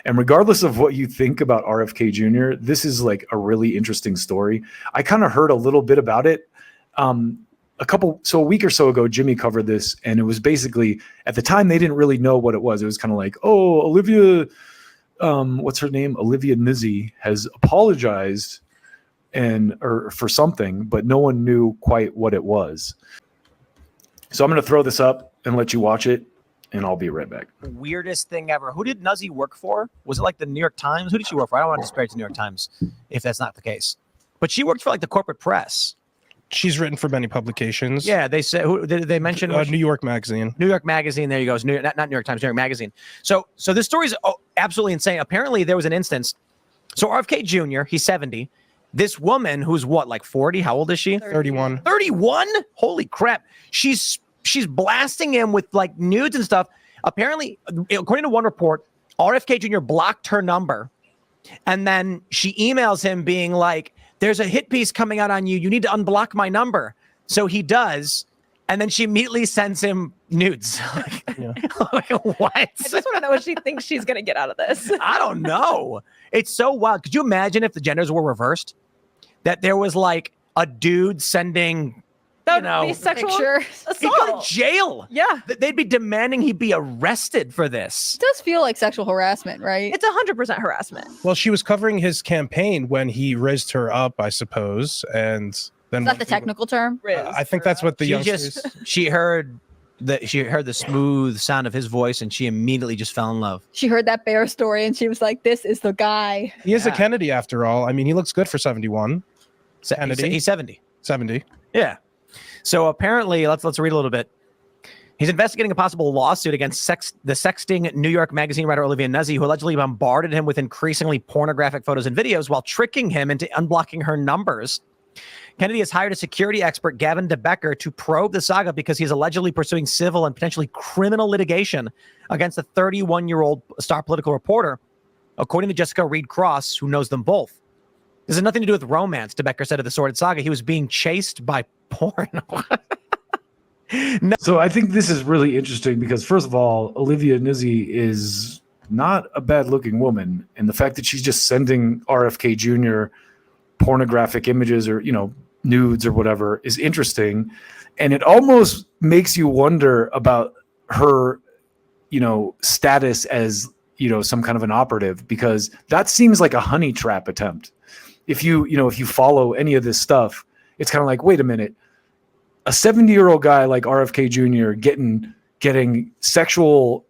And regardless of what you think about RFK Jr., this is like a really interesting story. I kind of heard a little bit about it. A week or so ago, Jimmy covered this, and it was basically, at the time, they didn't really know what it was. It was kind of like, oh, Olivia, what's her name? Olivia Nuzzi has apologized or for something, but no one knew quite what it was. So I'm going to throw this up and let you watch it, and I'll be right back. Weirdest thing ever. Who did Nuzzi work for? Was it like the New York Times? Who did she work for? I don't want to disparage the New York Times if that's not the case. But she worked for like the corporate press. She's written for many publications. Yeah, they said. Who did they mention? New York Magazine. New York Magazine. There you go. Not New York Times. New York Magazine. So this story is absolutely insane. Apparently, there was an instance. So RFK Jr. He's 70. This woman who's what, like 40? How old is she? 31. 31? Holy crap! She's blasting him with like nudes and stuff. Apparently, according to one report, RFK Jr. blocked her number, and then she emails him being like, "There's a hit piece coming out on you. You need to unblock my number." So he does, and then she immediately sends him nudes. Like, what? I just want to know what she thinks she's going to get out of this. I don't know. It's so wild. Could you imagine if the genders were reversed? That there was like a dude sending, That would be sexual assault. He'd go to jail. Yeah. They'd be demanding he be arrested for this. It does feel like sexual harassment, right? It's 100% harassment. Well, she was covering his campaign when he raised her up, I suppose, and then Is that the technical term? I think that's what the youngsters. She heard the smooth sound of his voice, and she immediately just fell in love. She heard that bear story, and she was like, "This is the guy." He is a Kennedy, after all. I mean, he looks good for 71. Kennedy. He's 70. 70. Yeah. So apparently, let's read a little bit. He's investigating a possible lawsuit against the sexting New York Magazine writer Olivia Nuzzi, who allegedly bombarded him with increasingly pornographic photos and videos while tricking him into unblocking her numbers. Kennedy has hired a security expert, Gavin DeBecker, to probe the saga because he's allegedly pursuing civil and potentially criminal litigation against the 31-year-old star political reporter, according to Jessica Reed Cross, who knows them both. This has nothing to do with romance, DeBecker said of the sordid saga. He was being chased by porn. No. So I think this is really interesting because, first of all, Olivia Nuzzi is not a bad-looking woman, and the fact that she's just sending RFK Jr. pornographic images or, nudes or whatever is interesting, and it almost makes you wonder about her, status as, some kind of an operative, because that seems like a honey trap attempt. If you follow any of this stuff, it's kind of like, wait a minute, a 70-year-old guy like RFK Jr. getting sexually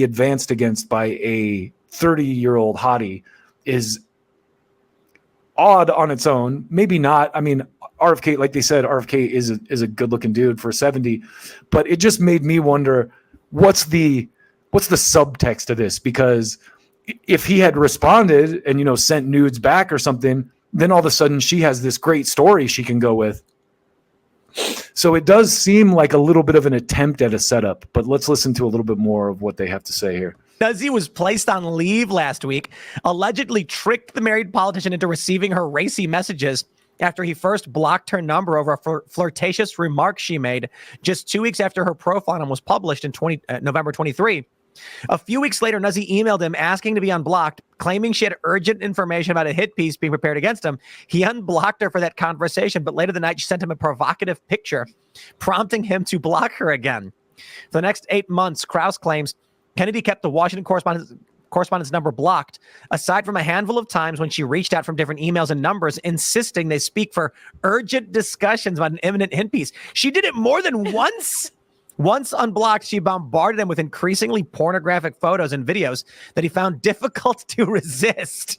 advanced against by a 30-year-old hottie is odd on its own. Maybe not. I mean, RFK, like they said, RFK is a good-looking dude for 70, but it just made me wonder what's the subtext to this, because if he had responded and sent nudes back or something, then all of a sudden she has this great story she can go with. So it does seem like a little bit of an attempt at a setup, but let's listen to a little bit more of what they have to say here. Nuzzi was placed on leave last week, allegedly tricked the married politician into receiving her racy messages after he first blocked her number over a flirtatious remark she made just 2 weeks after her profile on him was published in November 23. A few weeks later, Nuzzi emailed him asking to be unblocked, claiming she had urgent information about a hit piece being prepared against him. He unblocked her for that conversation, but later the night she sent him a provocative picture, prompting him to block her again. For the next 8 months, Krause claims Kennedy kept the Washington correspondence number blocked, aside from a handful of times when she reached out from different emails and numbers, insisting they speak for urgent discussions about an imminent hit piece. She did it more than once. Once unblocked, she bombarded him with increasingly pornographic photos and videos that he found difficult to resist.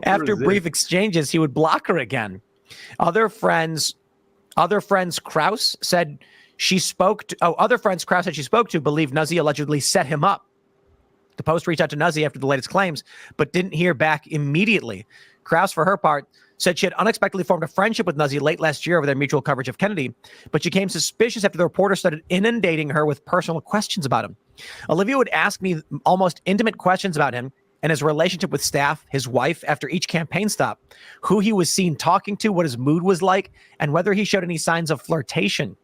After brief exchanges, he would block her again. Other friends Krause said she spoke to believe Nuzzi allegedly set him up. The Post reached out to Nuzzi after the latest claims, but didn't hear back immediately. Krause, for her part, said she had unexpectedly formed a friendship with Nuzzi late last year over their mutual coverage of Kennedy, but she became suspicious after the reporter started inundating her with personal questions about him. Olivia would ask me almost intimate questions about him and his relationship with staff, his wife after each campaign stop, who he was seen talking to, what his mood was like, and whether he showed any signs of flirtation.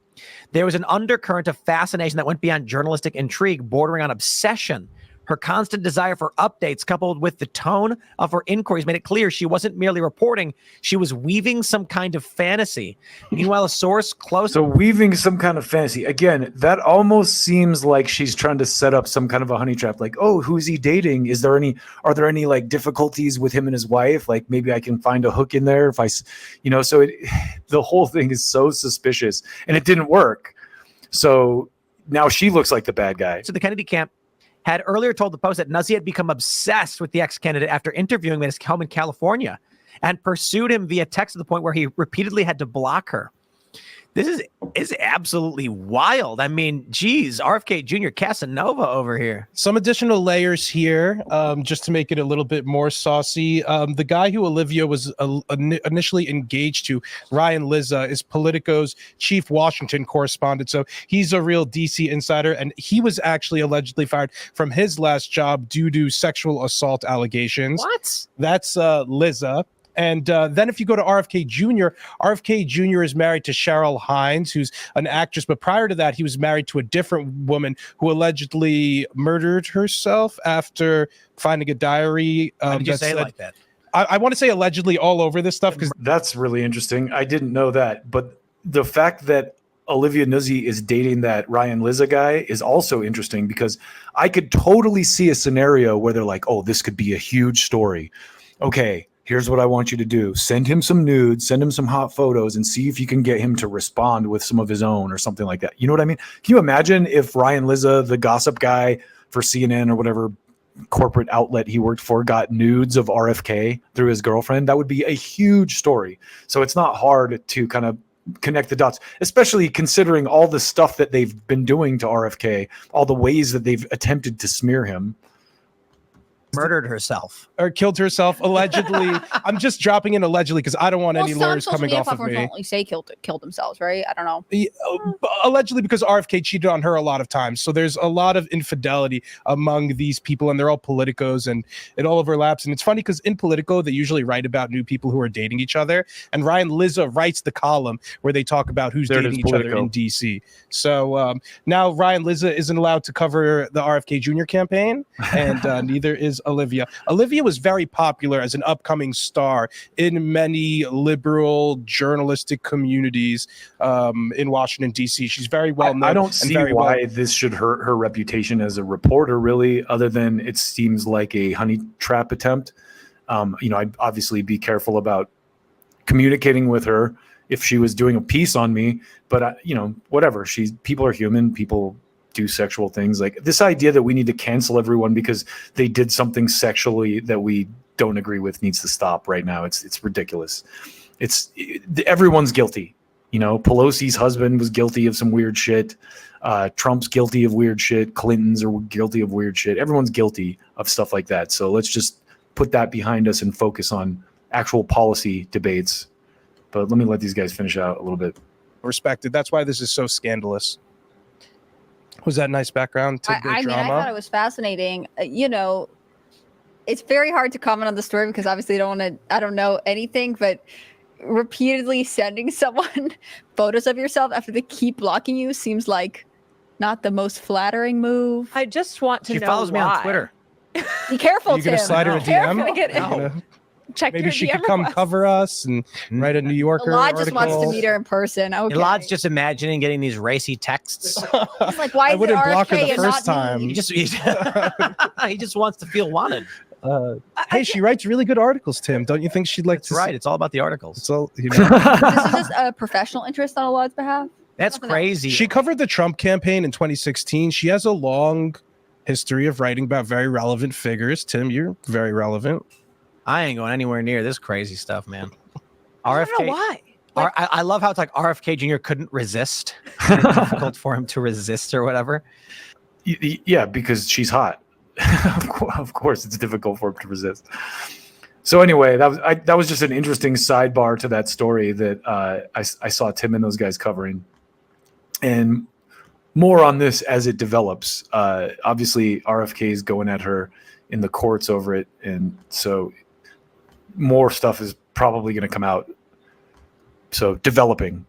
There was an undercurrent of fascination that went beyond journalistic intrigue, bordering on obsession Her constant desire for updates, coupled with the tone of her inquiries, made it clear she wasn't merely reporting, she was weaving some kind of fantasy. Meanwhile, a source close... So weaving some kind of fantasy. Again, that almost seems like she's trying to set up some kind of a honey trap. Like, oh, who's he dating? Are there any like difficulties with him and his wife? Like maybe I can find a hook in there if I, so the whole thing is so suspicious and it didn't work. So now she looks like the bad guy. So the Kennedy camp had earlier told the Post that Nuzzi had become obsessed with the ex-candidate after interviewing him at his home in California and pursued him via text to the point where he repeatedly had to block her. This is absolutely wild. I mean, geez, RFK Jr. Casanova over here. Some additional layers here, just to make it a little bit more saucy. The guy who Olivia was initially engaged to, Ryan Lizza, is Politico's chief Washington correspondent. So he's a real DC insider, and he was actually allegedly fired from his last job due to sexual assault allegations. What? That's Lizza. And then if you go to RFK Jr., RFK Jr. is married to Cheryl Hines, who's an actress. But prior to that, he was married to a different woman who allegedly murdered herself after finding a diary. Why did you say it like that? I want to say allegedly all over this stuff because That's really interesting. I didn't know that. But the fact that Olivia Nuzzi is dating that Ryan Lizza guy is also interesting because I could totally see a scenario where they're like, oh, this could be a huge story. Okay. Here's what I want you to do. Send him some nudes, send him some hot photos, and see if you can get him to respond with some of his own or something like that. You know what I mean? Can you imagine if Ryan Lizza, the gossip guy for CNN or whatever corporate outlet he worked for, got nudes of RFK through his girlfriend? That would be a huge story. So it's not hard to kind of connect the dots, especially considering all the stuff that they've been doing to RFK, all the ways that they've attempted to smear him. Murdered herself or killed herself allegedly. I'm just dropping in allegedly because I don't want any some lawyers social coming media off of platforms me. don't really say killed themselves, right? I don't know. Allegedly because RFK cheated on her a lot of times. So there's a lot of infidelity among these people, and they're all politicos, and it all overlaps. And it's funny because in Politico, they usually write about new people who are dating each other. And Ryan Lizza writes the column where they talk about who's dating each other in DC. So now Ryan Lizza isn't allowed to cover the RFK Jr. campaign, and neither is Olivia. Olivia was very popular as an upcoming star in many liberal journalistic communities in Washington, D.C. She's very well known. I don't see why this should hurt her reputation as a reporter, really, other than it seems like a honey trap attempt. I'd obviously be careful about communicating with her if she was doing a piece on me, but whatever. People are human. People do sexual things. Like this idea that we need to cancel everyone because they did something sexually that we don't agree with needs to stop right now. It's ridiculous. Everyone's guilty. Pelosi's husband was guilty of some weird shit. Trump's guilty of weird shit. Clinton's are guilty of weird shit. Everyone's guilty of stuff like that. So let's just put that behind us and focus on actual policy debates. But let me let these guys finish out a little bit. Respected. That's why this is so scandalous. Was that nice background to the drama? I thought it was fascinating. It's very hard to comment on the story because obviously I don't know anything, but repeatedly sending someone photos of yourself after they keep blocking you seems like not the most flattering move. I just want to know She follows me on Twitter. Be careful, Are you going to Tim. slide her a DM? Careful, get in. Check Maybe your she DM could come request. cover us and write a New Yorker Elad article. just wants to meet her in person. Okay. Elad's just imagining getting these racy texts. He's like, why I is it wouldn't block her RFK the and first not time. me? He just wants to feel wanted. Hey, she writes really good articles, Tim. Don't you think she'd like That's to? right. It's all about the articles. So This is just a professional interest on Elad's behalf. That's Nothing else. crazy. She covered the Trump campaign in 2016. She has a long history of writing about very relevant figures. Tim, you're very relevant. I ain't going anywhere near this crazy stuff, man. I don't know why. I love how it's like RFK Jr. couldn't resist. It's difficult for him to resist or whatever. Yeah, because she's hot. Of course, it's difficult for him to resist. So anyway, that was just an interesting sidebar to that story that I saw Tim and those guys covering, and more on this as it develops. Obviously, RFK is going at her in the courts over it, and so more stuff is probably going to come out. So developing.